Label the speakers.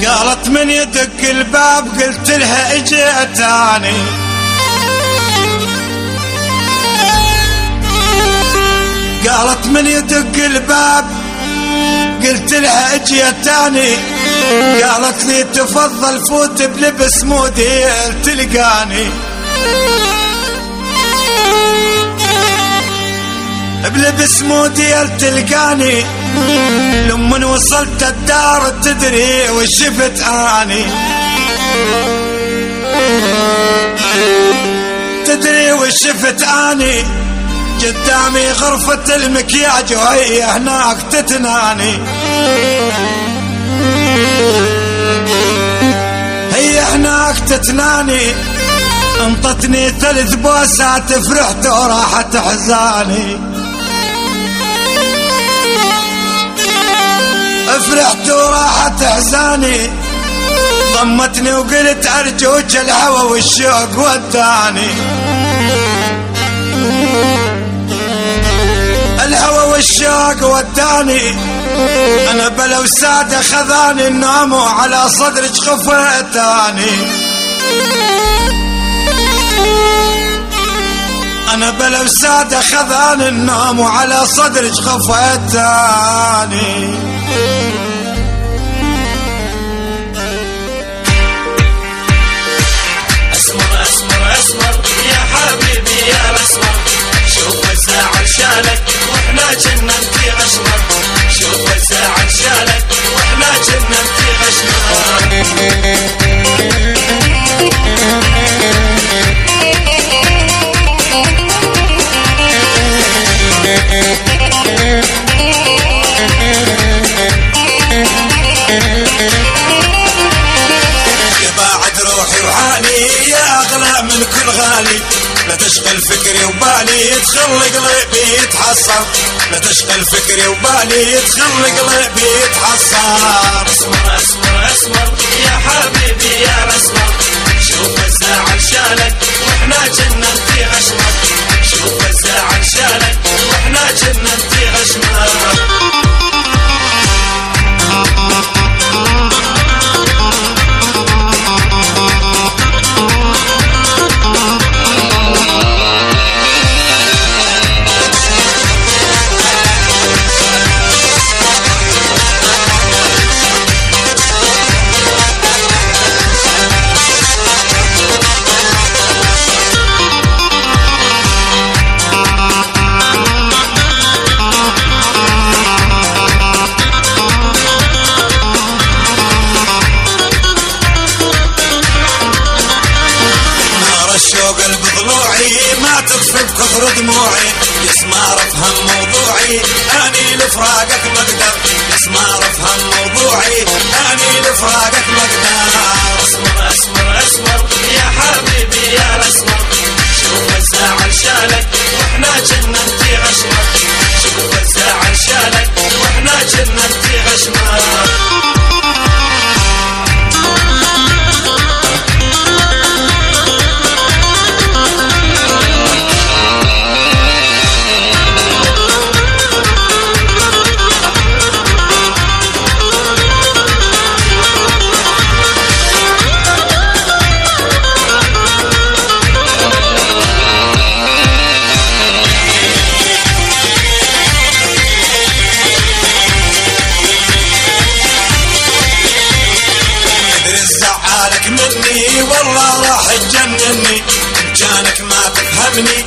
Speaker 1: قالت من يدق الباب قلت لها اجيتاني، قالت من يدق الباب قلت لها اجيتاني، قالت لي تفضل فوت بلبس مودي تلقاني، بلبس مودي تلقاني. لمن وصلت الدار تدري وش شفت اني، تدري وش شفت اني؟ قدامي غرفة المكياج وهي هناك تتناني، هي هناك تتناني. انطتني 3 بوسات فرحت وراحت احزاني، فرحت وراحت احزاني. ضمتني وقلت ارجوك الهوى والشوق وداني، الهوى والشوق وداني. انا بلا وسادة خذاني النوم وعلى صدرك خفتاني، انا بلا وسادة خذاني النوم وعلى صدرك خفتاني.
Speaker 2: اسمر اسمر اسمر يا حبيبي يا الاسمر، شوف الزعل شالك واحنا جنة في غشمر، شوف الزعل شالك واحنا جنة في غشمر. من كل غالي لا تشغل فكري وبالي يدخل قلبي يتحصر، لا تشغل فكري وبالي يدخل قلبي يتحصر. اسمر اسمر اسمر يا حبيبي يا الاسمر، شوف الزعل شالك واحنا جنة في غشمر، شوف الزعل شالك واحنا جنة في غشمر. قلب ضلوعي ما تطفي بكثر دموعي، يسمار افهم موضوعي اني لفراقك مقدر، يسمار افهم موضوعي اني لفراقك مقدر. اسمر اسمر اسمر يا حبيبي يا الاسمر، شوف الزعل شالك واحنا جنة في غشمر، شوف الزعل شالك واحنا جنة في غشمر. والله راح تجنني، كانك ما تفهمني